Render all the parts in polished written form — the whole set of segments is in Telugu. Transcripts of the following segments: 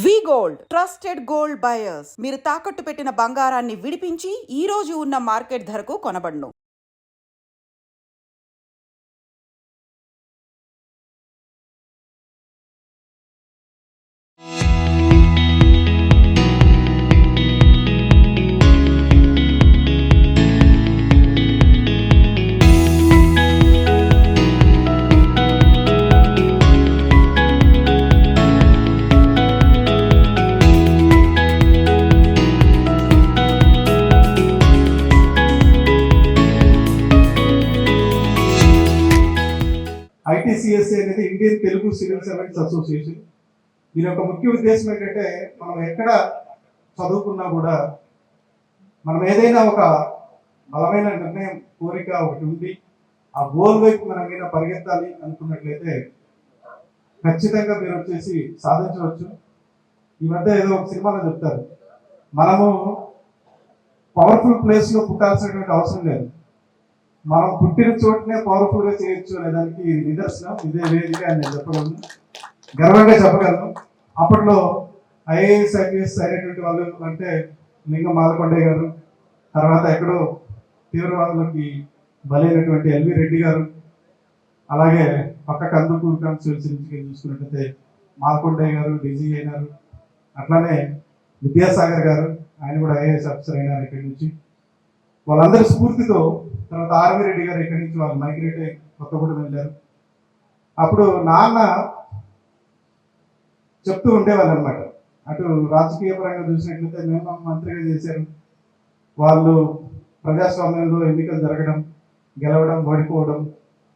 వి గోల్డ్ ట్రస్టెడ్ గోల్డ్ బయర్స్. మీరు తాకట్టు పెట్టిన బంగారాన్ని విడిపించి ఈ రోజు ఉన్న మార్కెట్ ధరకు కొనబడును. ITCSA అనేది Indian Telugu civil servants association. దీని యొక్క ముఖ్య ఉద్దేశం ఏంటంటే, మనం ఎక్కడ చదువుకున్నా కూడా మనం ఏదైనా ఒక బలమైన నిర్ణయం, కోరిక ఒకటి ఉంది, ఆ గోల్ వైపు మనం ఏదైనా పరిగెత్తాలి అనుకున్నట్లయితే ఖచ్చితంగా మీరు వచ్చేసి సాధించవచ్చు. ఈ మధ్య ఏదో ఒక సినిమాలో చెప్తారు, మనము పవర్ఫుల్ ప్లేస్లో పుట్టాల్సినటువంటి అవసరం లేదు, మనం పుట్టిన చోటనే పవర్ఫుల్ గా చేయొచ్చు అనే దానికి నిదర్శనం ఇదే వేదిక అని నేను చెప్పగలను, గర్వంగా చెప్పగలను. అప్పట్లో IAS IPS అయినటువంటి వాళ్ళు అంటే లింగం మాలకొండయ్య గారు, తర్వాత ఎక్కడో తీవ్రవాదులకి బలైనటువంటి LV రెడ్డి గారు, అలాగే పక్క కందుకూరు కాన్స్టిట్యూన్సీ నుంచి చూసుకున్నట్టయితే మాలకొండయ్య గారు DG అయినారు, అట్లానే విద్యాసాగర్ గారు, ఆయన కూడా IAS ఆఫీసర్ అయినారు ఇక్కడి నుంచి. వాళ్ళందరి స్ఫూర్తితో తర్వాత RV రెడ్డి గారు ఇక్కడి నుంచి వాళ్ళు మైగ్రేట్ అయ్యి కొత్తగూడెం వెళ్ళారు. అప్పుడు నాన్న చెప్తూ ఉండేవాళ్ళు అనమాట, అటు రాజకీయ పరంగా చూసినట్లయితే మేము మంత్రిగా చేశారు, వాళ్ళు ప్రజాస్వామ్యంలో ఎన్నికలు జరగడం, గెలవడం, ఓడిపోవడం,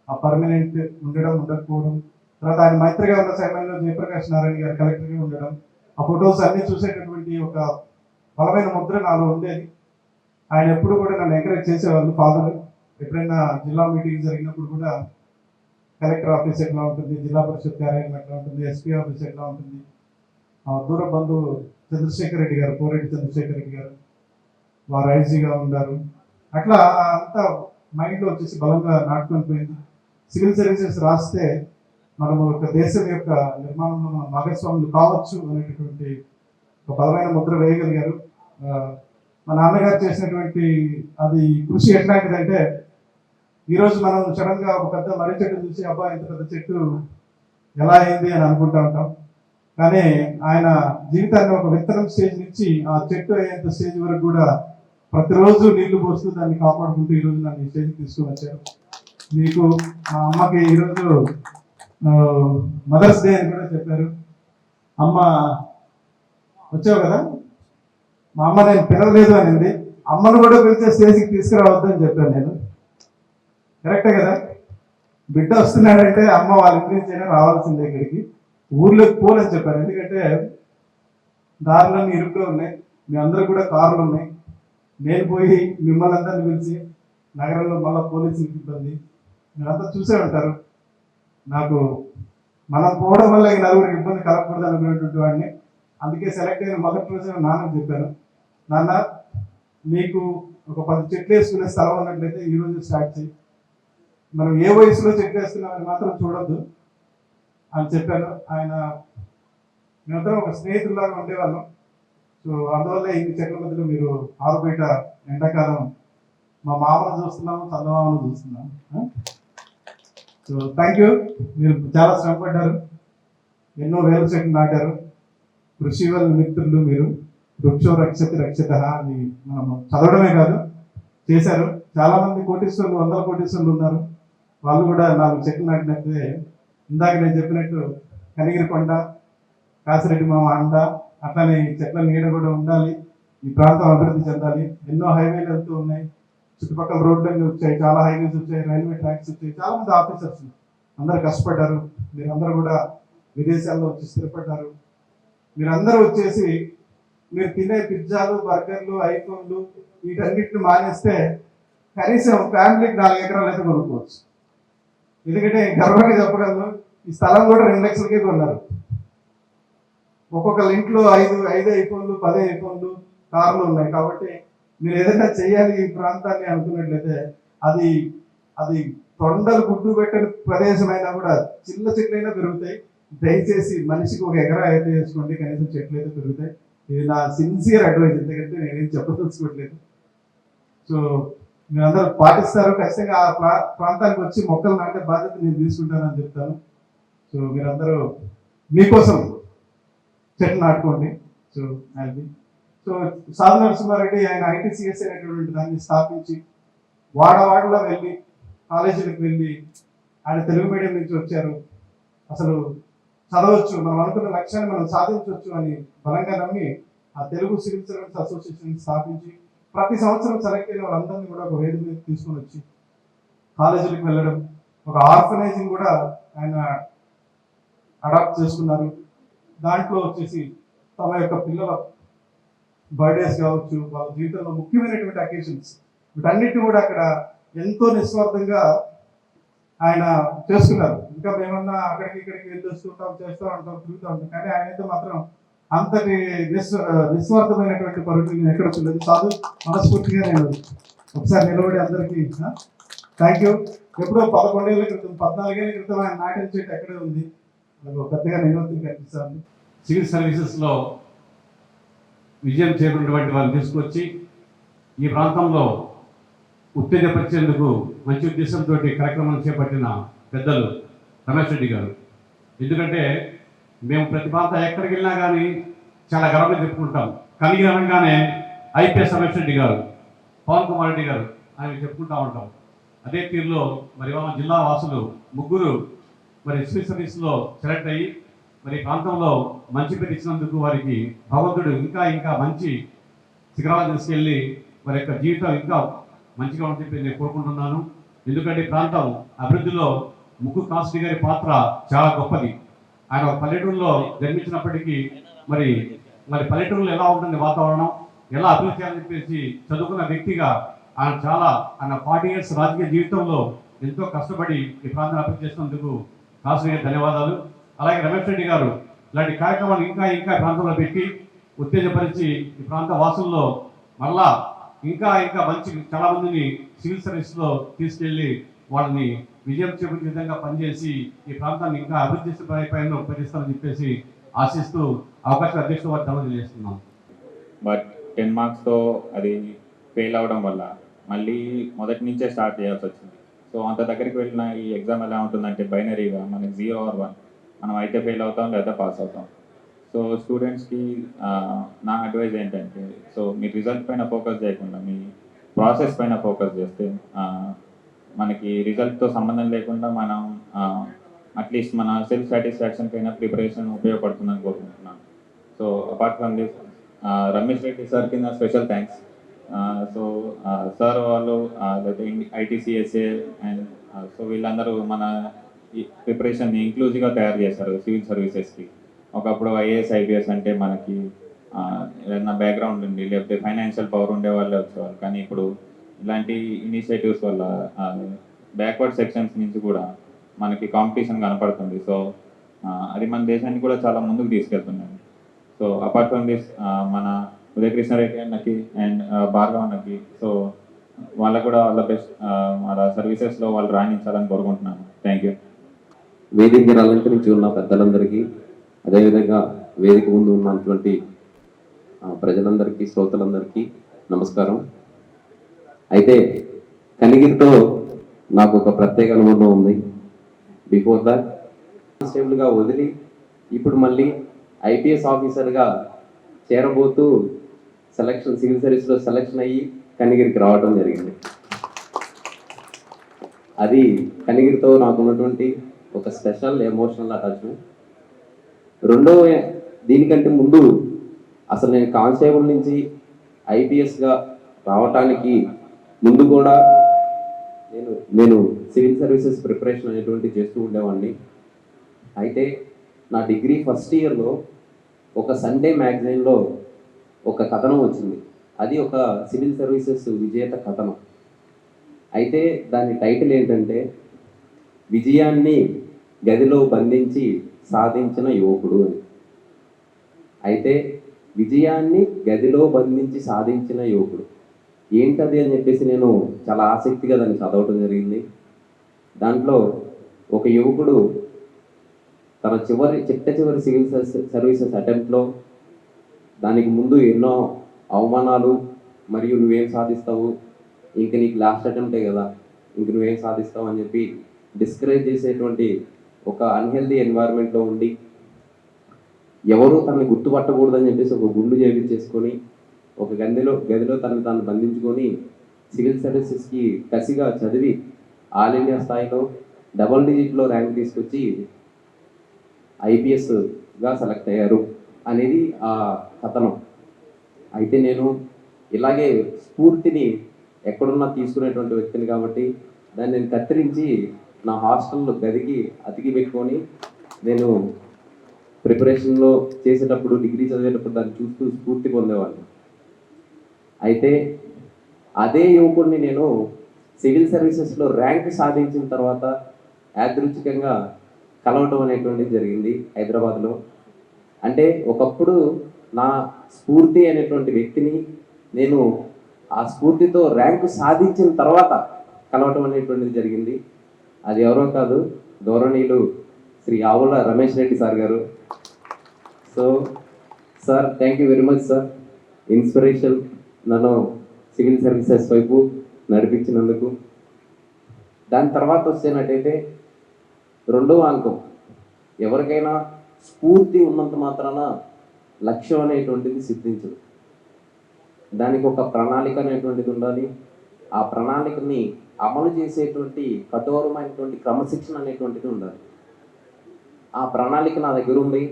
ఆ పర్మనెంట్ ఉండడం ఉండకపోవడం, తర్వాత ఆయన మంత్రిగా ఉన్న సమయంలో జయప్రకాష్ నారాయణ గారు కలెక్టర్గా ఉండడం, ఆ ఫొటోస్ అన్ని చూసేటటువంటి ఒక బలమైన ముద్ర నాలో ఉండేది. ఆయన ఎప్పుడు కూడా నన్ను ఎంకరేజ్ చేసేవాళ్ళు ఫాదర్. ఎప్పుడైనా జిల్లా మీటింగ్ జరిగినప్పుడు కూడా కలెక్టర్ ఆఫీస్ ఎట్లా ఉంటుంది, జిల్లా పరిషత్ కార్యాలయం ఎట్లా ఉంటుంది, SP ఆఫీస్ ఎట్లా ఉంటుంది, దూర బంధువు చంద్రశేఖర్ రెడ్డి గారు, కోరెడ్డి చంద్రశేఖర్ రెడ్డి గారు, వారు ఐజీగా ఉన్నారు. అట్లా అంతా మైండ్లో వచ్చేసి బలంగా నాటుకొని పోయింది. సివిల్ సర్వీసెస్ రాస్తే మనము ఒక దేశం యొక్క నిర్మాణంలో మనం భాగస్వాములు కావచ్చు అనేటటువంటి ఒక బలమైన ముద్ర వేయగలిగారు. మా నాన్నగారు చేసినటువంటి అది కృషి ఎట్లాంటిదంటే, ఈరోజు మనం సడన్ గా ఒక పెద్ద మర్రి చెట్టు చూసి అబ్బా ఇంత పెద్ద చెట్టు ఎలా అయింది అని అనుకుంటా ఉంటాం, కానీ ఆయన జీవితాన్ని ఒక విత్తనం స్టేజ్ నుంచి ఆ చెట్టు అయ్యేంత స్టేజ్ వరకు కూడా ప్రతిరోజు నీళ్లు పోస్తూ దాన్ని కాపాడుకుంటూ ఈరోజు నన్ను ఈ స్టేజ్కి తీసుకుని వచ్చారు. మీకు మా అమ్మకి ఈరోజు మదర్స్ డే అని కూడా చెప్పారు. అమ్మ వచ్చావు కదా, మా అమ్మ నేను పిలవలేదు అనింది, అమ్మను కూడా పిలిచే స్టేజ్కి తీసుకురావద్దు అని చెప్పాను నేను. కరెక్టే కదా, బిడ్డ వస్తున్నాడంటే అమ్మ వాళ్ళ ఇంటి నుంచి అయినా రావాల్సిందే, ఇక్కడికి ఊర్లోకి పోలని చెప్పారు. ఎందుకంటే దారులన్నీ ఇరుగ్గా ఉన్నాయి, మీ అందరూ కూడా కార్లు ఉన్నాయి, నేను పోయి మిమ్మల్ని అందరిని పిలిచి నగరంలో మళ్ళీ పోలీసులకి ఇబ్బంది, మీరంతా చూసే ఉంటారు. నాకు మనం పోవడం వల్ల ఈ నలుగురికి ఇబ్బంది కలగకూడదు అనుకునేటువంటి వాడిని. అందుకే సెలెక్ట్ అయిన మొదటి రోజు నాన్నకు చెప్పాను, నాన్న నీకు ఒక 10 చెట్లు వేసుకునే స్థలం ఉన్నట్లయితే ఈరోజు స్టార్ట్ చేయి, మనం ఏ వయసులో చెట్లు వేస్తున్నామని మాత్రం చూడొద్దు అని చెప్పాను. ఆయన మేమందరం ఒక స్నేహితుల్లాగా ఉండేవాళ్ళం. సో అందువల్ల ఇన్ని చెట్ల మధ్యలో మీరు ఆరుబయట ఎండాకాలం మా మామను చూస్తున్నాము, చందమామను చూస్తున్నాము. సో థ్యాంక్ యూ, మీరు చాలా శ్రమపడ్డారు, ఎన్నో వేల చెట్లు నాటారు, కృషి వల్ల మిత్రులు మీరు, వృక్షో రక్షతి రక్షిత అని మనం చదవడమే కాదు చేశారు. చాలా మంది కోటీశ్వరులు, 100 కోటీశ్వరులు ఉన్నారు, వాళ్ళు కూడా 4 చెట్లు నాటినట్టే. ఇందాక నేను చెప్పినట్టు కనిగిరికొండ, కాసిరెడ్డి మామ అండ, అట్లానే చెట్ల నీడ కూడా ఉండాలి, ఈ ప్రాంతం అభివృద్ధి చెందాలి. ఎన్నో హైవేలు వెళ్తూ ఉన్నాయి, చుట్టుపక్కల రోడ్లన్నీ వచ్చాయి, చాలా హైవేస్ వచ్చాయి, రైల్వే ట్రాక్స్ వచ్చాయి, చాలా మంది ఆఫీసర్స్ అందరూ కష్టపడ్డారు. మీరందరూ కూడా విదేశాల్లో వచ్చి స్థిరపడ్డారు. మీరందరూ వచ్చేసి మీరు తినే పిజ్జాలు, బర్గర్లు, ఐఫోన్లు వీటన్నిటిని మానేస్తే కనీసం ఫ్యామిలీకి 4 ఎకరాలు అయితే కొనుక్కోవచ్చు. ఎందుకంటే గర్వంగా చెప్పగలను, ఈ స్థలం కూడా 2 లక్షలకే కొన్నారు. ఒక్కొక్కళ్ళ ఇంట్లో 5 ఐఫోన్లు, 10 ఐఫోన్లు, కార్లు ఉన్నాయి. కాబట్టి మీరు ఏదైనా చేయాలి ఈ ప్రాంతాన్ని అనుకున్నట్లయితే అది తొండలు గుడ్డు పెట్టని ప్రదేశమైనా కూడా చిన్న చెట్లైనా పెరుగుతాయి. దయచేసి మనిషికి ఒక ఎకరా అయితే వేసుకోండి, కనీసం చెట్లు అయితే పెరుగుతాయి. ఇది నా సిన్సియర్ అడ్వైస్, ఎందుకంటే నేనేం చెప్పదలుచుకోవట్లేదు. సో మీరందరూ పాటిస్తారు, ఖచ్చితంగా ఆ ప్రాంతానికి వచ్చి మొక్కలు నాటే బాధ్యత నేను తీసుకుంటానని చెప్తాను. సో మీరందరూ మీకోసం చెట్లు నాటుకోండి. సో అది సో సాధు నరసింహారెడ్డి ఆయన ఐటీసీఎస్ అనేటువంటి దాన్ని స్థాపించి వాడవాడలో వెళ్ళి కాలేజీలకు వెళ్ళి ఆయన తెలుగు మీడియం నుంచి వచ్చారు. అసలు చదవచ్చు, మనం అనుకున్న లక్ష్యాన్ని మనం సాధించవచ్చు అని బలంగా నమ్మి ఆ తెలుగు సివిల్ సర్వీస్ అసోసియేషన్ స్థాపించి ప్రతి సంవత్సరం సెలెక్ట్ అయిన వాళ్ళందరినీ కూడా ఒక వేదిక మీద తీసుకొని వచ్చి కాలేజీలకు వెళ్ళడం, ఒక ఆర్గనైజింగ్ కూడా ఆయన అడాప్ట్ చేసుకున్నారు. దాంట్లో వచ్చేసి తమ యొక్క పిల్లల బర్త్డేస్ కావచ్చు, వాళ్ళ జీవితంలో ముఖ్యమైనటువంటి అకేషన్స్ వీటన్నిటిని కూడా అక్కడ ఎంతో నిస్వార్థంగా ఆయన చేసుకున్నారు. ఇంకా మేమన్నా అక్కడికి ఇక్కడికి వెళ్ళి వస్తుంటాం, చేస్తూ ఉంటాం, తిరుగుతూ ఉంటాం, కానీ ఆయనతో మాత్రం అంతటి నిస్వార్థమైనటువంటి పరుగులు నేను ఎక్కడ చూడలేదు. సాధు మనస్ఫూర్తిగా నేను ఒకసారి నిలబడి అందరికీ థ్యాంక్ యూ. ఎప్పుడో 11 ఏళ్ల క్రితం 14 ఏళ్ల క్రితం ఆయన నాటిన చెట్టు ఎక్కడే ఉంది, పెద్దగా నిలబడి కనిపిస్తుంది. సివిల్ సర్వీసెస్లో విజయం చేరుకున్నటువంటి వారిని తీసుకొచ్చి ఈ ప్రాంతంలో ఉత్తేజపరిచేందుకు మంచి ఉద్దేశంతో కార్యక్రమం చేపట్టిన పెద్దలు రమేష్ రెడ్డి గారు. ఎందుకంటే మేము ప్రతి ప్రాంతం ఎక్కడికి వెళ్ళినా కానీ చాలా గర్వంగా చెప్పుకుంటాం. కలిగి అనగానే ఐపీఎస్ రమేష్ రెడ్డి గారు, పవన్ కుమార్ రెడ్డి గారు అని చెప్పుకుంటూ ఉంటాం. అదే తీరులో మరి మా జిల్లా వాసులు ముగ్గురు మరి సివిల్ సర్వీస్లో సెలెక్ట్ అయ్యి మరి ప్రాంతంలో మంచి పేరు ఇచ్చినందుకు వారికి భగవంతుడు ఇంకా ఇంకా మంచి శిఖరాలు తీసుకెళ్ళి వారి యొక్క జీవితం ఇంకా మంచిగా ఉందని చెప్పి నేను కోరుకుంటున్నాను. ఎందుకంటే ప్రాంతం అభివృద్ధిలో ముక్కు కాశీ గారి పాత్ర చాలా గొప్పది. ఆయన ఒక పల్లెటూరులో జన్మించినప్పటికీ మరి పల్లెటూరులో ఎలా ఉంటుంది వాతావరణం, ఎలా అభివృద్ధి చేయాలని చెప్పేసి చదువుకున్న వ్యక్తిగా ఆయన 40 years రాజకీయ జీవితంలో ఎంతో కష్టపడి ఈ ప్రాంతాన్ని అభివృద్ధి చేసినందుకు కాశీ గారికి ధన్యవాదాలు. అలాగే రమేష్ రెడ్డి గారు ఇలాంటి కార్యక్రమాలు ఇంకా ఇంకా ప్రాంతంలో పెట్టి ఉత్తేజపరిచి ఈ ప్రాంత వాసుల్లో మళ్ళా ఇంకా ఇంకా మంచి చాలా మందిని సివిల్ సర్వీస్లో తీసుకెళ్ళి వాళ్ళని విజయం చేపట్టే విధంగా పనిచేసి ఈ ప్రాంతాన్ని ఇంకా అభివృద్ధి చేసే ప్రయత్నంలో ఉపయోగిస్తామని చెప్పేసి ఆశిస్తూ అవకాశం అధ్యక్షుల వారికి ధన్యవాదాలు చేస్తున్నాం. బట్ 10 మార్క్స్తో అది ఫెయిల్ అవ్వడం వల్ల మళ్ళీ మొదటి నుంచే స్టార్ట్ చేయాల్సి వచ్చింది. సో అంత దగ్గరికి వెళ్ళిన ఈ ఎగ్జామ్ ఎలా ఉంటుందంటే బైనరీగా మనకి 0 or 1, మనం అయితే ఫెయిల్ అవుతాం లేదా పాస్ అవుతాం. సో స్టూడెంట్స్కి నా అడ్వైజ్ ఏంటంటే, సో మీ రిజల్ట్ పైన ఫోకస్ చేయకుండా మీ ప్రాసెస్ పైన ఫోకస్ చేస్తే మనకి రిజల్ట్తో సంబంధం లేకుండా మనం అట్లీస్ట్ మన సెల్ఫ్ సాటిస్ఫాక్షన్ పైన ప్రిపరేషన్ ఉపయోగపడుతుందని కోరుకుంటున్నాను. So apart from this Ramesh Reddy sir కింద స్పెషల్ థ్యాంక్స్. సో సార్ వాళ్ళు లేదా ఐటీసీఎస్ఏ అండ్ సో వీళ్ళందరూ మన ఈ ప్రిపరేషన్ని ఇంక్లూజివ్గా తయారు చేస్తారు సివిల్ సర్వీసెస్కి. ఒకప్పుడు ఐఏఎస్ ఐపీఎస్ అంటే మనకి ఏదైనా బ్యాక్గ్రౌండ్ ఉండి లేకపోతే ఫైనాన్షియల్ పవర్ ఉండే వాళ్ళే వచ్చేవాళ్ళు, కానీ ఇప్పుడు ఇలాంటి ఇనిషియేటివ్స్ వల్ల బ్యాక్వర్డ్ సెక్షన్స్ నుంచి కూడా మనకి కాంపిటీషన్ కనపడుతుంది. సో అది మన దేశాన్ని కూడా చాలా ముందుకు తీసుకెళ్తున్నాయి. సో అపార్ట్ ఫ్రమ్ దిస్ మన ఉదయకృష్ణారెడ్డి అన్నకి అండ్ భార్గవ్ అన్నకి, సో వాళ్ళకు కూడా వాళ్ళ బెస్ట్ వాళ్ళ సర్వీసెస్లో వాళ్ళు రాణించాలని కోరుకుంటున్నాను. Thank you. వేదిక అలంకరించి ఉన్న పెద్దలందరికీ, అదేవిధంగా వేదిక ముందు ఉన్నటువంటి ప్రజలందరికీ, శ్రోతలందరికీ నమస్కారం. అయితే కనిగిరితో నాకు ఒక ప్రత్యేక అనుబంధం ఉంది. బిఫోర్ దట్ కానిస్టేబుల్గా వదిలి ఇప్పుడు మళ్ళీ ఐపీఎస్ ఆఫీసర్గా చేరబోతూ సివిల్ సర్వీస్లో సెలక్షన్ అయ్యి కనిగిరికి రావడం జరిగింది. అది కనిగిరితో నాకు ఉన్నటువంటి ఒక స్పెషల్ ఎమోషనల్ అటాచ్మెంట్. దీనికంటే ముందు అసలు నేను కానిస్టేబుల్ నుంచి ఐపీఎస్గా రావటానికి ముందు కూడా నేను సివిల్ సర్వీసెస్ ప్రిపరేషన్ అనేటువంటి చేస్తూ ఉండేవాడిని. అయితే నా డిగ్రీ ఫస్ట్ ఇయర్లో ఒక సండే మ్యాగజైన్లో ఒక కథనం వచ్చింది. అది ఒక సివిల్ సర్వీసెస్ విజేత కథనం. అయితే దాని టైటిల్ ఏంటంటే విజయాన్ని గదిలో బంధించి సాధించిన యువకుడు అని. అయితే విజయాన్ని గదిలో బంధించి సాధించిన యువకుడు ఏంటది అని చెప్పేసి నేను చాలా ఆసక్తిగా దాన్ని చదవటం జరిగింది. దాంట్లో ఒక యువకుడు తన చివరి సివిల్ సర్వీసెస్ అటెంప్ట్లో దానికి ముందు ఎన్నో అవమానాలు మరియు నువ్వేం సాధిస్తావు, ఇంక నీకు లాస్ట్ అటెంప్టే కదా, ఇంక నువ్వేం సాధిస్తావు అని చెప్పి డిస్కరేజ్ చేసేటువంటి ఒక అన్హెల్దీ ఎన్వైర్న్మెంట్లో ఉండి ఎవరూ తనని గుర్తుపట్టకూడదని చెప్పేసి ఒక గుండు చేపించేసుకొని ఒక గదిలో తను బంధించుకొని సివిల్ సర్వీసెస్కి కసిగా చదివి ఆల్ ఇండియా స్థాయిలో డబుల్ డిజిట్లో ర్యాంక్ తీసుకొచ్చి ఐపీఎస్గా సెలెక్ట్ అయ్యారు అనేది ఆ కథనం. అయితే నేను ఇలాగే స్ఫూర్తిని ఎక్కడున్నా తీసుకునేటువంటి వ్యక్తిని కాబట్టి దాన్ని నేను కత్తిరించి నా హాస్టల్లో గదికి అతికి పెట్టుకొని నేను ప్రిపరేషన్లో చేసేటప్పుడు డిగ్రీ చదివేటప్పుడు దాన్ని చూస్తూ స్ఫూర్తి పొందేవాడిని. అయితే అదే యువకుడిని నేను సివిల్ సర్వీసెస్లో ర్యాంక్ సాధించిన తర్వాత యాదృచ్ఛికంగా కలవటం అనేటువంటిది జరిగింది హైదరాబాద్లో. అంటే ఒకప్పుడు నా స్ఫూర్తి అనేటువంటి వ్యక్తిని నేను ఆ స్ఫూర్తితో ర్యాంకు సాధించిన తర్వాత కలవటం అనేటువంటిది జరిగింది. అది ఎవరో కాదు, గౌరవనీయులు శ్రీ ఆవుల రమేష్ రెడ్డి సార్ గారు. So sir, thank you very much sir, inspiration నన్ను సివిల్ సర్వీసెస్ వైపు నడిపించినందుకు. దాని తర్వాత వస్తేనట్టయితే రెండవ అంకం, ఎవరికైనా స్ఫూర్తి ఉన్నంత మాత్రాన లక్ష్యం అనేటువంటిది సిద్ధించదు. దానికి ఒక ప్రణాళిక అనేటువంటిది ఉండాలి. ఆ ప్రణాళికని అమలు చేసేటువంటి కఠోరమైనటువంటి క్రమశిక్షణ అనేటువంటిది ఉండాలి. ఆ ప్రణాళిక నా దగ్గర ఉంది.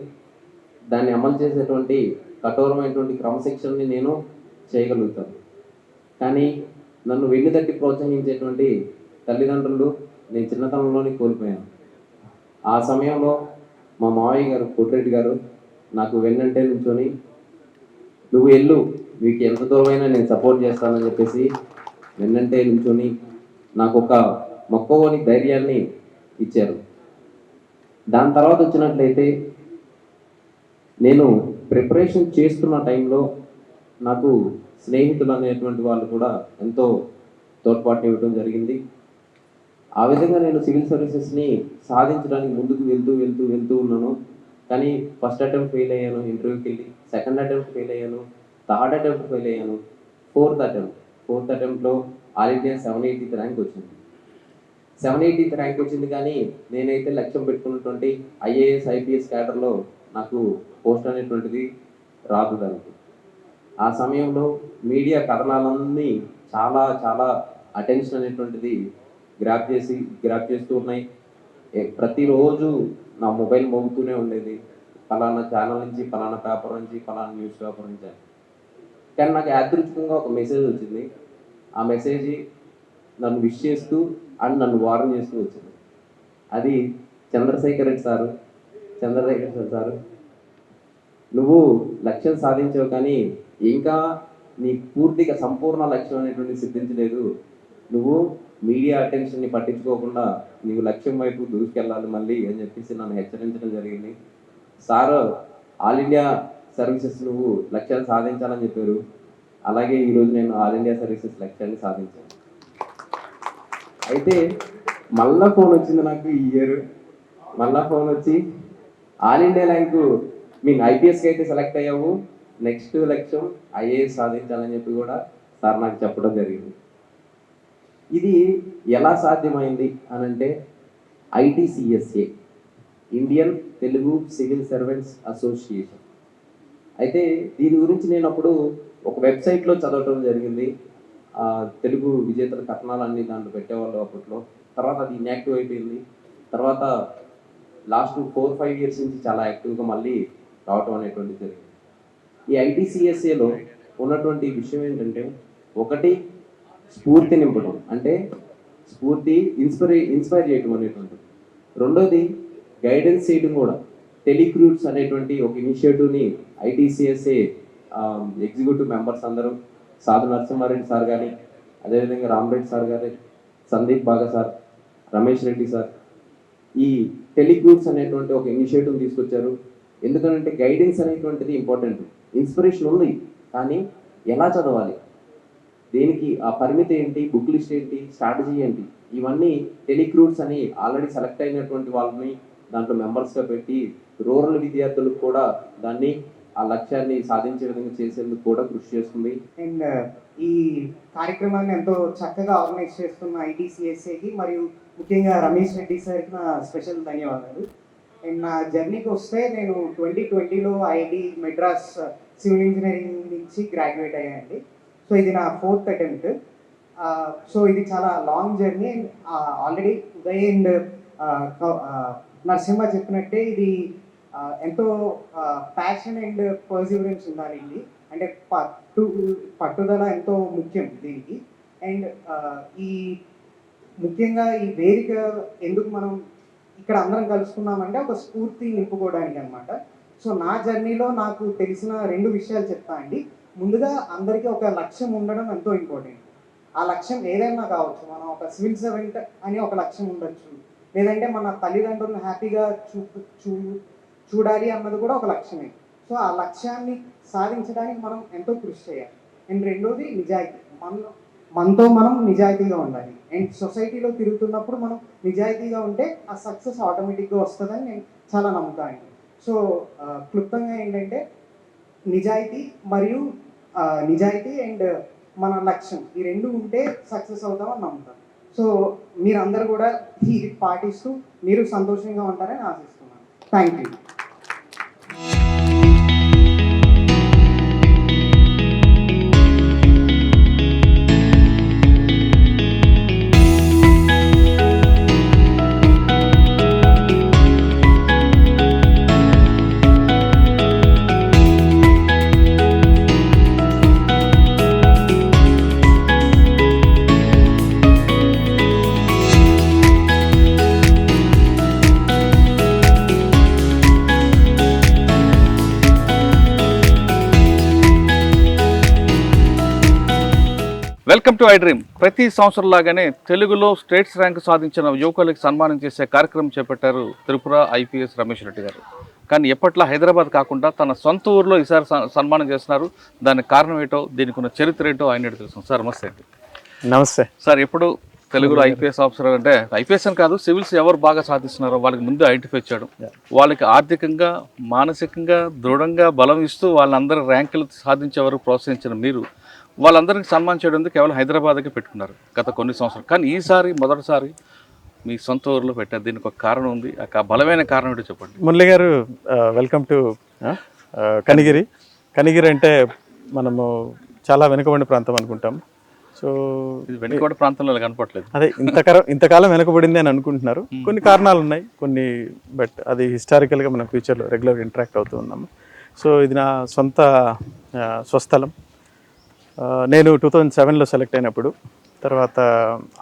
దాన్ని అమలు చేసేటువంటి కఠోరమైనటువంటి క్రమశిక్షణని నేను చేయగలుగుతాను. కానీ నన్ను వెన్నుతట్టి ప్రోత్సహించేటువంటి తల్లిదండ్రులు నేను చిన్నతనంలోనే కోల్పోయాను. ఆ సమయంలో మా మావయ్య గారు కోటిరెడ్డి గారు నాకు వెన్నంటే నుంచొని, నువ్వు వెళ్ళు, మీకు ఎంత దూరమైనా నేను సపోర్ట్ చేస్తానని చెప్పేసి వెన్నంటే నుంచొని నాకు ఒక మొక్కవోని ధైర్యాన్ని ఇచ్చారు. దాని తర్వాత వచ్చినట్లయితే నేను ప్రిపరేషన్ చేస్తున్న టైంలో నాకు స్నేహితులు అనేటువంటి వాళ్ళు కూడా ఎంతో తోడ్పాటు ఇవ్వడం జరిగింది. ఆ విధంగా నేను సివిల్ సర్వీసెస్ని సాధించడానికి ముందుకు వెళ్తూ ఉన్నాను. కానీ ఫస్ట్ అటెంప్ట్ ఫెయిల్ అయ్యాను ఇంటర్వ్యూకి వెళ్ళి, సెకండ్ అటెంప్ట్ ఫెయిల్ అయ్యాను, థర్డ్ అటెంప్ట్ ఫెయిల్ అయ్యాను, ఫోర్త్ అటెంప్ట్లో ఆల్ ఇండియా 780th ర్యాంక్ వచ్చింది. 780th ర్యాంక్ వచ్చింది. కానీ నేనైతే లక్ష్యం పెట్టుకున్నటువంటి ఐఏఎస్ ఐపీఎస్ క్యాడర్లో నాకు పోస్ట్ అనేటువంటిది రాదు. దానికి ఆ సమయంలో మీడియా కథనాలన్నీ చాలా అటెన్షన్ అనేటువంటిది గ్రాప్ చేస్తూ ఉన్నాయి. ప్రతిరోజు నా మొబైల్ మోగుతూనే ఉండేది, ఫలానా ఛానల్ నుంచి, ఫలానా పేపర్ నుంచి, ఫలానా న్యూస్ పేపర్ నుంచి. కానీ నాకు యాదృచ్ఛికంగా ఒక మెసేజ్ వచ్చింది. ఆ మెసేజ్ నన్ను విష్ చేస్తూ అండ్ నన్ను వార్న్ చేస్తూ వచ్చింది. అది చంద్రశేఖర్ సారు, నువ్వు లక్ష్యం సాధించావు కానీ ఇంకా నీ పూర్తిగా సంపూర్ణ లక్ష్యం అనేటువంటి సిద్ధించలేదు. నువ్వు మీడియా అటెన్షన్ని పట్టించుకోకుండా నీవు లక్ష్యం వైపు దూసుకెళ్ళాలి మళ్ళీ అని చెప్పేసి నన్ను హెచ్చరించడం జరిగింది. సార్, ఆల్ ఇండియా సర్వీసెస్ నువ్వు లక్ష్యాన్ని సాధించాలని చెప్పారు. అలాగే ఈరోజు నేను ఆల్ ఇండియా సర్వీసెస్ లక్ష్యాన్ని సాధించాను. అయితే మళ్ళా ఫోన్ వచ్చింది నాకు ఈ ఇయర్. మళ్ళా ఫోన్ వచ్చి ఆల్ ఇండియా ర్యాంకు ఐపీఎస్కి అయితే సెలెక్ట్ అయ్యావు, నెక్స్ట్ లక్ష్యం ఐఏఎస్ సాధించాలని చెప్పి కూడా సార్ నాకు చెప్పడం జరిగింది. ఇది ఎలా సాధ్యమైంది అని అంటే ITCSA, Indian Telugu civil servants association. అయితే దీని గురించి నేను అప్పుడు ఒక వెబ్సైట్లో చదవటం జరిగింది. తెలుగు విజేతల కథనాలన్నీ దాంట్లో పెట్టేవాళ్ళు అప్పట్లో. తర్వాత అది ఇన్యాక్టివ్ అయిపోయింది. తర్వాత లాస్ట్ 4-5 years నుంచి చాలా యాక్టివ్గా మళ్ళీ రావటం అనేటువంటిది జరిగింది. ఈ ITCSAలో ఉన్నటువంటి విషయం ఏంటంటే, ఒకటి స్ఫూర్తి నింపడం, అంటే స్ఫూర్తి ఇన్స్పైర్ చేయటం అనేటువంటిది. రెండోది గైడెన్స్ చేయడం కూడా. టెలిక్రూట్స్ అనేటువంటి ఒక ఇనిషియేటివ్ని ITCSA ఎగ్జిక్యూటివ్ మెంబర్స్ అందరూ, సాధు నరసింహారెడ్డి సార్ కానీ, అదేవిధంగా రామరెడ్డి సార్ గారు, సందీప్ బాగా సార్, రమేష్ రెడ్డి సార్, ఈ టెలిక్రూట్స్ అనేటువంటి ఒక ఇనిషియేటివ్ తీసుకొచ్చారు. ఎందుకంటే గైడెన్స్ అనేటువంటిది ఇంపార్టెంట్. ఇన్స్పిరేషన్ ఉంది, కానీ ఎలా చదవాలి, దేనికి ఆ పరిమితి ఏంటి, బుక్ లిస్ట్ ఏంటి, స్ట్రాటజీ ఏంటి, ఇవన్నీ టెలిక్రూట్స్ అని ఆల్రెడీ సెలెక్ట్ అయినటువంటి వాళ్ళని దాంట్లో మెంబర్స్గా పెట్టి రూరల్ విద్యార్థులకు కూడా దాన్ని ఆ లక్ష్యాన్ని సాధించే విధంగా చేసేందుకు కూడా కృషి చేస్తుంది. అండ్ ఈ కార్యక్రమాన్ని ఎంతో చక్కగా ఆర్గనైజ్ చేస్తున్న ఐటీసీఎస్ఏకి మరియు ముఖ్యంగా రమేష్ రెడ్డి సార్కి నా స్పెషల్ ధన్యవాదాలు. అండ్ నా జర్నీకి వస్తే నేను 2020లో ఐఐటి మెడ్రాస్ సివిల్ ఇంజనీరింగ్ నుంచి గ్రాడ్యుయేట్ అయ్యానండి. సో ఇది నా 4th అటెంప్ట్. సో ఇది చాలా long journey. And already Uday and Narasimha చెప్పినట్టే ఇది ఎంతో ప్యాషన్ అండ్ పర్సివరెన్స్ ఉండాలి. ఇది అంటే పట్టుదల ఎంతో ముఖ్యం దీనికి. అండ్ ఈ ముఖ్యంగా ఈ వేదిక ఎందుకు మనం ఇక్కడ అందరం కలుసుకున్నామంటే ఒక స్ఫూర్తి నింపుకోవడానికి అనమాట. సో నా జర్నీలో నాకు తెలిసిన 2 విషయాలు చెప్తా అండి. ముందుగా అందరికీ ఒక లక్ష్యం ఉండడం ఎంతో ఇంపార్టెంట్. ఆ లక్ష్యం ఏదైనా కావచ్చు. మనం ఒక సివిల్ సర్వెంట్ అని ఒక లక్ష్యం ఉండొచ్చు, లేదంటే మన తల్లిదండ్రులను హ్యాపీగా చూడాలి అన్నది కూడా ఒక లక్ష్యమే. సో ఆ లక్ష్యాన్ని సాధించడానికి మనం ఎంతో కృషి చేయాలి. అండ్ రెండోది నిజాయితీ. మనతో మనం నిజాయితీగా ఉండాలి. అండ్ సొసైటీలో తిరుగుతున్నప్పుడు మనం నిజాయితీగా ఉంటే ఆ సక్సెస్ ఆటోమేటిక్గా వస్తుందని నేను చాలా నమ్ముతాను. సో క్లుప్తంగా ఏంటంటే నిజాయితీ అండ్ మన లక్ష్యం ఈ 2 ఉంటే సక్సెస్ అవుతామని నమ్ముతాను. సో మీరందరూ కూడా ఇది పాటిస్తూ మీరు సంతోషంగా ఉంటారని ఆశిస్తున్నాను. Thank you. Welcome to I dream. ప్రతి సంవత్సరం లాగానే తెలుగులో స్టేట్స్ ర్యాంక్ సాధించిన యువకులకు సన్మానం చేసే కార్యక్రమం చేపట్టారు త్రిపుర ఐపీఎస్ రమేష్ రెడ్డి గారు. కానీ ఎప్పట్లా హైదరాబాద్ కాకుండా తన సొంత ఊరిలో ఈసారి సన్మానం చేస్తున్నారు. దానికి కారణం ఏంటో, దీనికి ఉన్న చరిత్ర ఏంటో ఆయన తెలుసు. సార్ నమస్తే అండి. నమస్తే సార్. ఎప్పుడు తెలుగులో ఐపీఎస్ ఆఫీసర్ అంటే ఐపీఎస్ అని కాదు, సివిల్స్ ఎవరు బాగా సాధిస్తున్నారో వాళ్ళకి ముందు ఐడెంటిఫై చేయడం, వాళ్ళకి ఆర్థికంగా మానసికంగా దృఢంగా బలం ఇస్తూ వాళ్ళందరూ ర్యాంకులు సాధించేవారు ప్రోత్సహించిన మీరు వాళ్ళందరికీ సన్మానం చేయడం కేవలం హైదరాబాద్కి పెట్టుకున్నారు గత కొన్ని సంవత్సరాలు. కానీ ఈసారి మొదటిసారి మీ సొంత ఊరిలో పెట్టారు. దీనికి ఒక కారణం ఉంది. ఆ బలమైన కారణం ఏంటో చెప్పండి. మురళి గారు, వెల్కమ్ టు కనిగిరి. కనిగిరి అంటే మనము చాలా వెనుకబడిన ప్రాంతం అనుకుంటాం. సో ఇది వెనుకబడి ప్రాంతంలో కనపట్లేదు. అదే ఇంతకాలం వెనుకబడింది అని అనుకుంటున్నారు. కొన్ని కారణాలు ఉన్నాయి కొన్ని, బట్ అది హిస్టారికల్గా మనం ఫ్యూచర్లో రెగ్యులర్గా ఇంటరాక్ట్ అవుతూ ఉన్నాము. సో ఇది నా సొంత స్వస్థలం. నేను 2007లో సెలెక్ట్ అయినప్పుడు, తర్వాత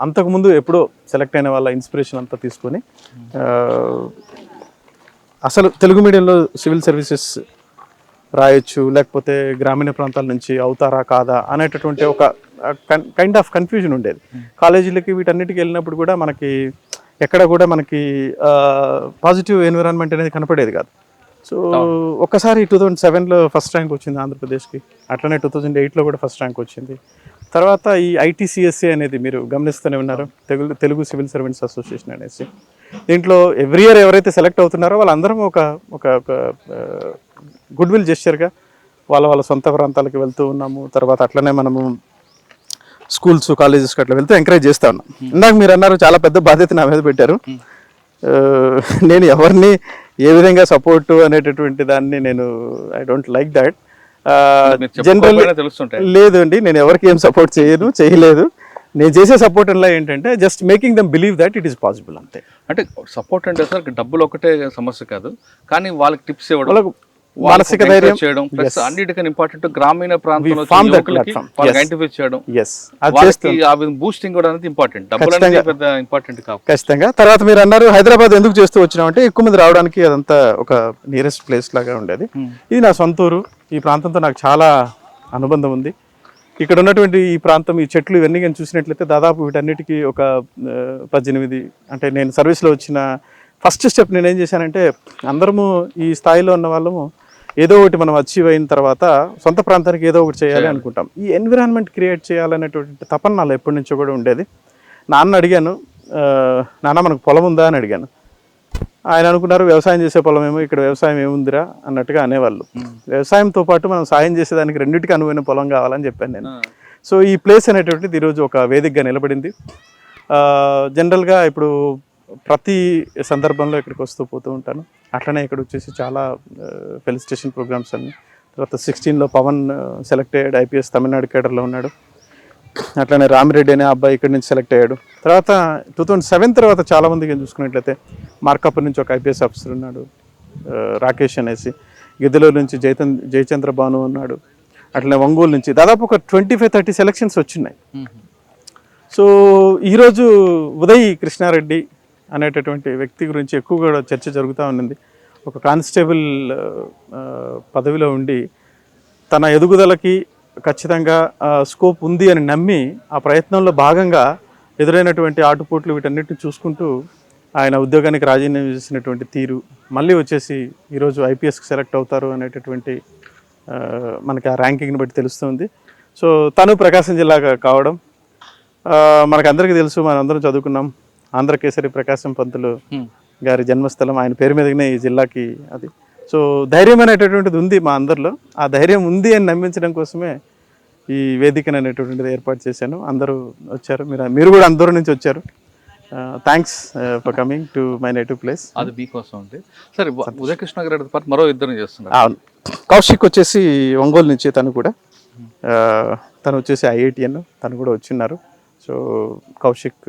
అంతకుముందు ఎప్పుడో సెలెక్ట్ అయిన వాళ్ళ ఇన్స్పిరేషన్ అంతా తీసుకొని అసలు తెలుగు మీడియంలో సివిల్ సర్వీసెస్ రాయొచ్చు, లేకపోతే గ్రామీణ ప్రాంతాల నుంచి అవుతారా కాదా అనేటటువంటి ఒక కైండ్ ఆఫ్ కన్ఫ్యూజన్ ఉండేది. కాలేజీలకి వీటన్నిటికి వెళ్ళినప్పుడు కూడా మనకి ఎక్కడ కూడా మనకి పాజిటివ్ ఎన్విరాన్మెంట్ అనేది కనపడేది కాదు. సో ఒక్కసారి 2007లో ఫస్ట్ ర్యాంక్ వచ్చింది ఆంధ్రప్రదేశ్కి. అట్లనే 2008లో కూడా ఫస్ట్ ర్యాంక్ వచ్చింది. తర్వాత ఈ ఐటీసీఎస్ఏ అనేది మీరు గమనిస్తూనే ఉన్నారు, తెలుగు సివిల్ సర్వెంట్స్ అసోసియేషన్ అనేసి. దీంట్లో ఎవ్రీ ఇయర్ ఎవరైతే సెలెక్ట్ అవుతున్నారో వాళ్ళందరం ఒక గుడ్ విల్ జెస్చర్గా వాళ్ళ సొంత ప్రాంతాలకు వెళ్తూ ఉన్నాము. తర్వాత అట్లనే మనము స్కూల్స్ కాలేజెస్కి అట్లా వెళ్తూ ఎంకరేజ్ చేస్తూ ఉన్నాం. ఇందాక మీరు అన్నారు చాలా పెద్ద బాధ్యత నా మీద పెట్టారు. నేను ఎవరిని ఏ విధంగా సపోర్టు అనేటటువంటి దాన్ని నేను I don't like that. General లేదు అండి, నేను ఎవరికి ఏం సపోర్ట్ చేయలేదు. నేను చేసే సపోర్ట్ అలా ఏంటంటే just making them believe that it is possible అంతే. అంటే సపోర్ట్ అంటే సార్ డబ్బులు ఒకటే సమస్య కాదు, కానీ వాళ్ళకి టిప్స్ ఇవ్వడం, మానసిక ధైర్యం చేయడం, ప్లస్ అన్నిటికన్నా ఇంపార్టెంట్ గ్రామీణ ప్రాంతంలో ఐడెంటిఫై చేయడం, బూస్టింగ్ కూడా అనేది ఇంపార్టెంట్. డబ్బులు అనేది పెద్ద ఇంపార్టెంట్ కాదు. ఖచ్చితంగా. తర్వాత మీరు అన్నారు హైదరాబాద్ ఎందుకు చేస్తూ వచ్చినామంటే ఎక్కువ మంది రావడానికి అదంతా ఒక నియరెస్ట్ ప్లేస్ లాగా ఉండేది. ఇది నా సొంత ఊరు. ఈ ప్రాంతంతో నాకు చాలా అనుబంధం ఉంది. ఇక్కడ ఉన్నటువంటి ఈ ప్రాంతం, ఈ చెట్లు ఇవన్నీ కానీ చూసినట్లయితే దాదాపు వీటన్నిటికీ ఒక 18, అంటే నేను సర్వీస్లో వచ్చిన ఫస్ట్ స్టెప్ నేనేం చేశానంటే, అందరము ఈ స్థాయిలో ఉన్న వాళ్ళము ఏదో ఒకటి మనం అచీవ్ అయిన తర్వాత సొంత ప్రాంతానికి ఏదో ఒకటి చేయాలి అనుకుంటాం. ఈ ఎన్విరాన్మెంట్ క్రియేట్ చేయాలనేటువంటి తపన నాలో ఎప్పటి నుంచో కూడా ఉండేది. నాన్న అడిగాను, నాన్న మనకు పొలం ఉందా అని అడిగాను. ఆయన అనుకున్నారు వ్యవసాయం చేసే పొలం ఏమో, ఇక్కడ వ్యవసాయం ఏముందిరా అన్నట్టుగా అనేవాళ్ళు. వ్యవసాయంతో పాటు మనం సాయం చేసేదానికి రెండింటికి అనువైన పొలం కావాలని చెప్పాను నేను. సో ఈ ప్లేస్ అనేటువంటిది ఈరోజు ఒక వేదికగా నిలబడింది. జనరల్గా ఇప్పుడు ప్రతి సందర్భంలో ఇక్కడికి వస్తూ పోతూ ఉంటాను. అట్లనే ఇక్కడ వచ్చేసి చాలా ఫెలిసిటేషన్ ప్రోగ్రామ్స్ అన్ని. తర్వాత 16లో పవన్ సెలెక్ట్ అయ్యాడు, ఐపీఎస్ తమిళనాడు కేడర్లో ఉన్నాడు. అట్లనే రామిరెడ్డి అనే అబ్బాయి ఇక్కడి నుంచి సెలెక్ట్ అయ్యాడు. తర్వాత 2007 తర్వాత చాలామందికి చూసుకున్నట్లయితే మార్కాపూర్ నుంచి ఒక ఐపీఎస్ ఆఫీసర్ ఉన్నాడు, రాకేష్ అనేసి. గిద్దలూరు నుంచి జయచంద్ర భాను ఉన్నాడు. అట్లనే ఒంగోలు నుంచి దాదాపు ఒక 25-30 సెలక్షన్స్ వచ్చినాయి. సో ఈరోజు ఉదయ్ కృష్ణారెడ్డి అనేటటువంటి వ్యక్తి గురించి ఎక్కువగా చర్చ జరుగుతూ ఉన్నది. ఒక కానిస్టేబుల్ పదవిలో ఉండి తన ఎదుగుదలకి ఖచ్చితంగా స్కోప్ ఉంది అని నమ్మి ఆ ప్రయత్నంలో భాగంగా ఎదురైనటువంటి ఆటుపోట్లు వీటన్నిటిని చూసుకుంటూ ఆయన ఉద్యోగానికి రాజీనామా చేసినటువంటి తీరు, మళ్ళీ వచ్చేసి ఈరోజు ఐపీఎస్కి సెలెక్ట్ అవుతారు అనేటటువంటి మనకి ఆ ర్యాంకింగ్ని బట్టి తెలుస్తుంది. సో తను ప్రకాశం జిల్లా కావడం మనకందరికీ తెలుసు, మనందరం చదువుకున్నాం. ఆంధ్రకేసరి ప్రకాశం పంతులు గారి జన్మస్థలం, ఆయన పేరు మీదనే ఈ జిల్లాకి అది. సో ధైర్యం అనేటటువంటిది ఉంది మా అందరిలో. ఆ ధైర్యం ఉంది అని నమ్మించడం కోసమే ఈ వేదికను అనేటటువంటిది ఏర్పాటు చేశాను. అందరూ వచ్చారు, మీరు కూడా అందరూ నుంచి వచ్చారు. Thanks for coming to my native place. అది మీకోసం ఉంది. సరే, ఉదయకృష్ణ గారి పాటు మరో ఇద్దరు చేస్తున్నారు. అవును, కౌశిక్ వచ్చేసి ఒంగోలు నుంచి, తను వచ్చేసి IITN, తను కూడా వచ్చిన్నారు. సో కౌశిక్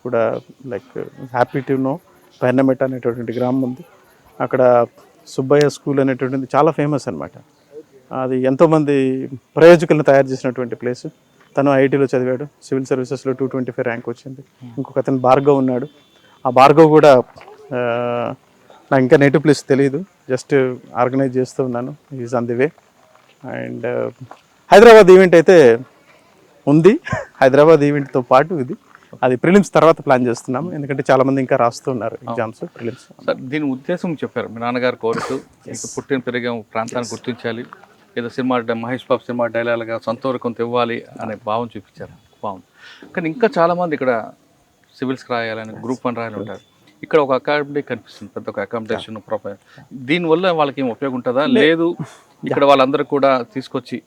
కూడా లైక్ హ్యాపీ టు నో పైనమెట్ అనేటటువంటి గ్రామం ఉంది. అక్కడ సుబ్బయ్య స్కూల్ అనేటువంటిది చాలా ఫేమస్ అనమాట. అది ఎంతోమంది ప్రయోజకులను తయారు చేసినటువంటి ప్లేస్. తను ఐఐటీలో చదివాడు, సివిల్ సర్వీసెస్లో 225 ర్యాంక్ వచ్చింది. ఇంకొక అతను భార్గవ్ ఉన్నాడు. ఆ భార్గవ్ కూడా నాకు ఇంకా నేటివ్ ప్లేస్ తెలియదు, జస్ట్ ఆర్గనైజ్ చేస్తూ ఉన్నాను. Is on the way. And Hyderabad event అయితే ఉంది. హైదరాబాద్ ఈవెంట్తో పాటు ఇది, అది ప్రిలిమ్స్ తర్వాత ప్లాన్ చేస్తున్నాము, ఎందుకంటే చాలామంది ఇంకా రాస్తూ ఉన్నారు ఎగ్జామ్స్ ప్రిలిమ్స్. సార్, దీని ఉద్దేశం చెప్పారు. మీ నాన్నగారు కోరుతూ మీకు పుట్టిన పెరిగే ప్రాంతాన్ని గుర్తించాలి, ఏదో సినిమా మహేష్ బాబు సినిమా డైలాగ్గా సొంత వరకు కొంత ఇవ్వాలి అనే భావం చూపించారు. బాగుంది. కానీ ఇంకా చాలామంది ఇక్కడ సివిల్స్కి రాయాలని, గ్రూప్ 1 రాయాలని ఉంటారు. ఇక్కడ ఒక అకాడమీ కనిపిస్తుంది, పెద్ద ఒక అకామిడేషన్ ప్రొఫైల్. దీనివల్ల వాళ్ళకి ఏం ఉపయోగం ఉంటుందా? లేదు, ఇక్కడ వాళ్ళందరూ కూడా తీసుకొచ్చి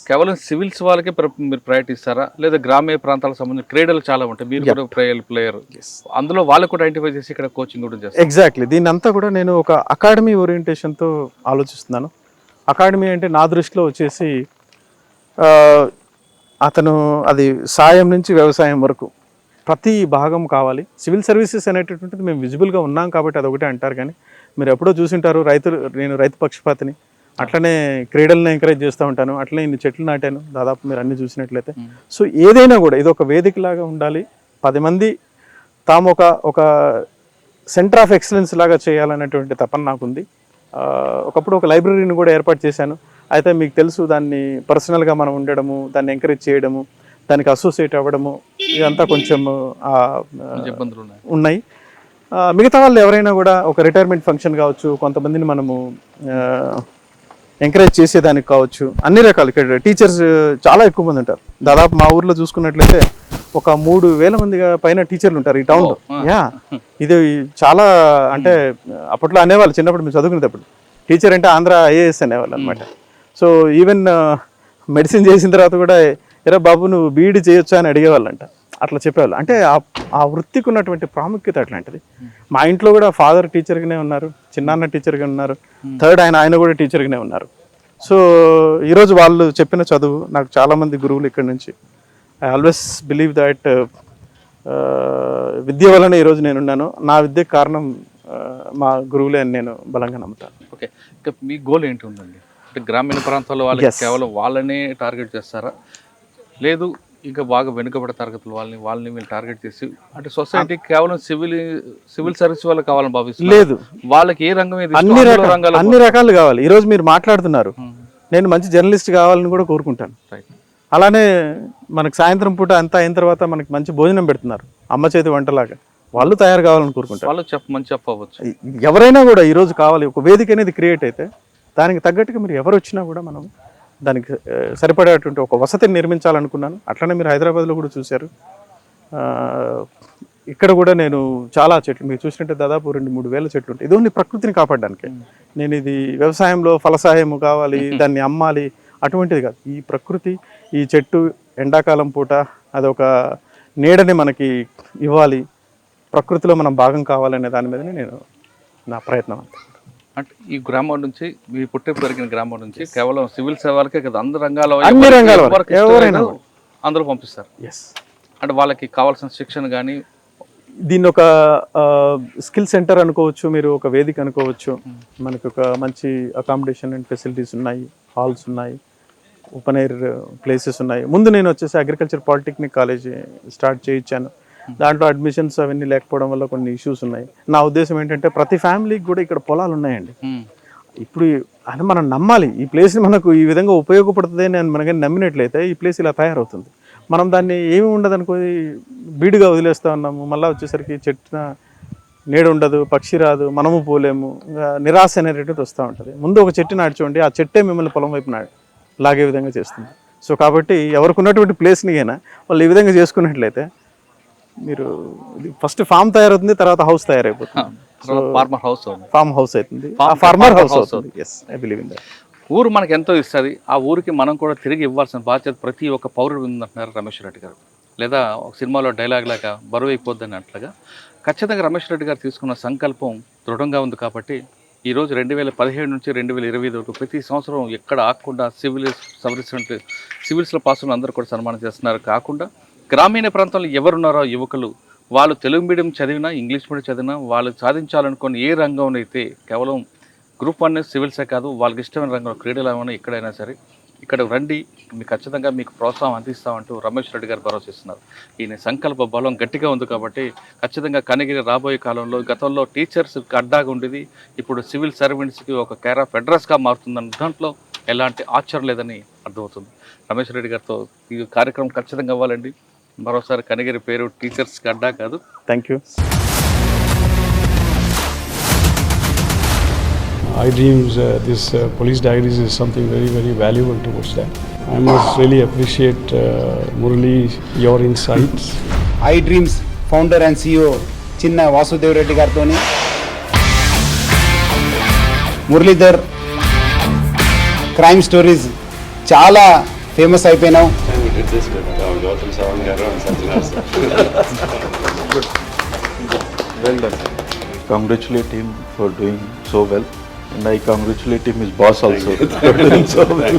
కేవలం సివిల్స్ వాళ్ళకే మీరు ప్రయారిటీ ఇస్తారా? లేదా గ్రామీణ ప్రాంతాలకు సంబంధించిన క్రీడలు చాలా ఉంటాయి, మీరు కూడా ప్లేయర్, అందులో వాళ్ళు కూడా ఐడెంటిఫై చేసి ఇక్కడ కోచింగ్ కూడా చేస్తారు. ఎగ్జాక్ట్లీ, దీని అంతా కూడా నేను ఒక అకాడమీ ఓరియంటేషన్తో ఆలోచిస్తున్నాను. అకాడమీ అంటే నా దృష్టిలో వచ్చేసి అతను అది సాయం నుంచి వ్యవసాయం వరకు ప్రతి భాగం కావాలి. సివిల్ సర్వీసెస్ అనేటటువంటిది మేము విజిబుల్గా ఉన్నాం కాబట్టి అదొకటే అంటారు, కానీ మీరు ఎప్పుడో చూసింటారు నేను రైతు పక్షపాతిని, అట్లనే క్రీడలను ఎంకరేజ్ చేస్తూ ఉంటాను, అట్లనే ఇన్ని చెట్లు నాటాను, దాదాపు మీరు అన్ని చూసినట్లయితే. సో ఏదైనా కూడా ఇది ఒక వేదికలాగా ఉండాలి, 10 మంది తాము ఒక సెంటర్ ఆఫ్ ఎక్సలెన్స్ లాగా చేయాలనేటువంటి తపన నాకుంది. ఒకప్పుడు ఒక లైబ్రరీని కూడా ఏర్పాటు చేశాను. అయితే మీకు తెలుసు, దాన్ని పర్సనల్గా మనం ఉండడము, దాన్ని ఎంకరేజ్ చేయడము, దానికి అసోసియేట్ అవ్వడము, ఇదంతా కొంచెం ఇబ్బందులు ఉన్నాయి. మిగతా వాళ్ళు ఎవరైనా కూడా ఒక రిటైర్మెంట్ ఫంక్షన్ కావచ్చు, కొంతమందిని మనము ఎంకరేజ్ చేసేదానికి కావచ్చు, అన్ని రకాలు. ఇక్కడ టీచర్స్ చాలా ఎక్కువ మంది ఉంటారు. దాదాపు మా ఊర్లో చూసుకున్నట్లయితే ఒక 3,000 మంది పైన టీచర్లు ఉంటారు ఈ టౌన్లో. ఇది చాలా, అంటే అప్పట్లో అనేవాళ్ళు, చిన్నప్పుడు మేము చదువుకునేటప్పుడు టీచర్ అంటే ఆంధ్ర IAS అనేవాళ్ళు అనమాట. సో ఈవెన్ మెడిసిన్ చేసిన తర్వాత కూడా, ఎరా బాబు నువ్వు బీఈడీ చేయొచ్చా అని అడిగేవాళ్ళంట. అట్లా చెప్పేవాళ్ళు. అంటే ఆ వృత్తికి ఉన్నటువంటి ప్రాముఖ్యత అట్లాంటిది. మా ఇంట్లో కూడా ఫాదర్ టీచర్గానే ఉన్నారు, చిన్నాన్న టీచర్గా ఉన్నారు, థర్డ్ ఆయన కూడా టీచర్గానే ఉన్నారు. సో ఈరోజు వాళ్ళు చెప్పిన చదువు, నాకు చాలామంది గురువులు ఇక్కడ నుంచి, ఐ ఆల్వేస్ బిలీవ్ దట్ విద్య వలన ఈరోజు నేనున్నాను. నా విద్యకు కారణం మా గురువులే అని నేను బలంగా నమ్ముతాను. ఓకే, ఇంకా మీ గోల్ ఏంటి ఉందండి? అంటే గ్రామీణ ప్రాంతాల్లో వాళ్ళకి కేవలం వాళ్ళనే టార్గెట్ చేస్తారా? లేదు, ఇంకా బాగా వెనుకబడే తరగతులు వాళ్ళని వీళ్ళు టార్గెట్ చేసి, అంటే సొసైటీ కేవలం సివిల్ సర్వీస్ వాళ్ళకి కావాలని భావిస్తారు? లేదు, వాళ్ళకి ఏ రంగం, అన్ని రకాలు కావాలి. ఈరోజు మీరు మాట్లాడుతున్నారు, నేను మంచి జర్నలిస్ట్ కావాలని కూడా కోరుకుంటాను. అలానే మనకు సాయంత్రం పూట అంతా అయిన తర్వాత మనకి మంచి భోజనం పెడుతున్నారు, అమ్మ చేతి వంటలాగా, వాళ్ళు తయారు కావాలని కోరుకుంటారు. వాళ్ళు మంచి చెప్పవచ్చు. ఎవరైనా కూడా ఈరోజు కావాలి. ఒక వేదిక అనేది క్రియేట్ అయితే దానికి తగ్గట్టుగా మీరు ఎవరు వచ్చినా కూడా మనం దానికి సరిపడేటువంటి ఒక వసతిని నిర్మించాలనుకున్నాను. అట్లనే మీరు హైదరాబాద్లో కూడా చూశారు. ఇక్కడ కూడా నేను చాలా చెట్లు మీరు చూసినట్టే దాదాపు 2-3 వేల చెట్లు ఉంటాయి. ఇది ఓన్లీ ప్రకృతిని కాపాడడానికి. నేను ఇది వ్యవసాయంలో ఫలసాయము కావాలి దాన్ని అమ్మాలి అటువంటిది కాదు. ఈ ప్రకృతి ఈ చెట్టు ఎండాకాలం పూట అదొక నీడని మనకి ఇవ్వాలి, ప్రకృతిలో మనం భాగం కావాలనే దాని మీదనే నేను నా ప్రయత్నం అంతే. అంటే ఈ గ్రామం నుంచి మీ పుట్టి పెరిగిన గ్రామం నుంచి కేవలం సివిల్ సేవలకే కదా, అన్ని రంగాల అన్ని రంగాల ఎవరికి వరకు ఇష్టం ఎవరైనా లేదో అందరూ పంపిస్తారు. ఎస్, అంటే వాళ్ళకి కావాల్సిన శిక్షణ కానీ దీన్ని ఒక స్కిల్ సెంటర్ అనుకోవచ్చు, మీరు ఒక వేదిక అనుకోవచ్చు. మనకి ఒక మంచి అకామిడేషన్ అండ్ ఫెసిలిటీస్ ఉన్నాయి, హాల్స్ ఉన్నాయి, ఓపెన్ ఎయిర్ ప్లేసెస్ ఉన్నాయి. ముందు నేను వచ్చేసి అగ్రికల్చర్ పాలిటెక్నిక్ కాలేజ్ స్టార్ట్ చేయించాను. దాంట్లో అడ్మిషన్స్ అవన్నీ లేకపోవడం వల్ల కొన్ని ఇష్యూస్ ఉన్నాయి. నా ఉద్దేశం ఏంటంటే ప్రతి ఫ్యామిలీకి కూడా ఇక్కడ పొలాలు ఉన్నాయండి. ఇప్పుడు అని మనం నమ్మాలి, ఈ ప్లేస్ని మనకు ఈ విధంగా ఉపయోగపడుతుంది అని మనకి నమ్మినట్లయితే ఈ ప్లేస్ ఇలా తయారవుతుంది. మనం దాన్ని ఏమి ఉండదు అనుకోని బీడుగా వదిలేస్తూ ఉన్నాము. మళ్ళీ వచ్చేసరికి చెట్టు నీడ ఉండదు, పక్షి రాదు, మనము పోలేము, నిరాశ అనేటువంటిది వస్తూ ఉంటుంది. ముందు ఒక చెట్టు నాటుకోండి, ఆ చెట్టే మిమ్మల్ని పొలం వైపు లాగే విధంగా చేస్తుంది. సో కాబట్టి ఎవరికి ఉన్నటువంటి ప్లేస్ని అయినా వాళ్ళు ఈ విధంగా చేసుకున్నట్లయితే మీరు ఫస్ట్ ఫామ్ తయారవుతుంది, తర్వాత హౌస్ తయారైపోతుంది. ఫార్మర్ హౌస్ ఫామ్ హౌస్ అవుతుంది, ఫార్మర్ హౌస్ అవుతుంది. Yes, I believe in that. ఊరు మనకి ఎంతో ఇస్తుంది, ఆ ఊరికి మనం కూడా తిరిగి ఇవ్వాల్సిన బాధ్యత ప్రతి ఒక్క పౌరుడు ఉందంటున్నారు రమేష్ రెడ్డి గారు. లేదా ఒక సినిమాలో డైలాగ్ లాగా బరువు అయిపోద్దని అట్లుగా ఖచ్చితంగా రమేష్ రెడ్డి గారు తీసుకున్న సంకల్పం దృఢంగా ఉంది. కాబట్టి ఈరోజు 2017 నుంచి 2025 వరకు ప్రతి సంవత్సరం ఎక్కడ ఆగకుండా సివిల్స్లో పాస్ ఉన్న అందరూ కూడా సన్మానం చేస్తున్నారు. కాకుండా గ్రామీణ ప్రాంతంలో ఎవరున్నారో యువకులు, వాళ్ళు తెలుగు మీడియం చదివినా ఇంగ్లీష్ మీడియం చదివినా వాళ్ళు సాధించాలనుకుని ఏ రంగంలో అయితే కేవలం గ్రూప్ 1 సివిల్సే కాదు, వాళ్ళకి ఇష్టమైన రంగంలో క్రీడలు ఏమైనా ఎక్కడైనా సరే ఇక్కడ రండి, మీకు ఖచ్చితంగా మీకు ప్రోత్సాహం అందిస్తామంటూ రమేష్ రెడ్డి గారు భరోసా ఇస్తున్నారు. ఈయన సంకల్ప బలం గట్టిగా ఉంది కాబట్టి ఖచ్చితంగా కనిగిరి రాబోయే కాలంలో గతంలో టీచర్స్కి అడ్డాగా ఉండేది ఇప్పుడు సివిల్ సర్వెంట్స్కి ఒక కేర్ ఆఫ్ అడ్రస్గా మారుతుందని దాంట్లో ఎలాంటి ఆశ్చర్యం లేదని అర్థమవుతుంది. రమేష్ రెడ్డి గారితో ఈ కార్యక్రమం ఖచ్చితంగా అవ్వాలండి. మరోసారి కనిగిరి పేరు టీచర్స్కి అడ్డా కాదు. Thank you. I dreams, this police diaries is something very, very valuable towards that. I must really appreciate Murali, your insights. I dreams founder and CEO చిన్న వాసుదేవ్ రెడ్డి గారితో మురళీధర్ క్రైమ్ స్టోరీస్ చాలా famous అయిపోయినావు. Well done. Congratulate him for doing so well. And I congratulate him, his boss also, for doing so well.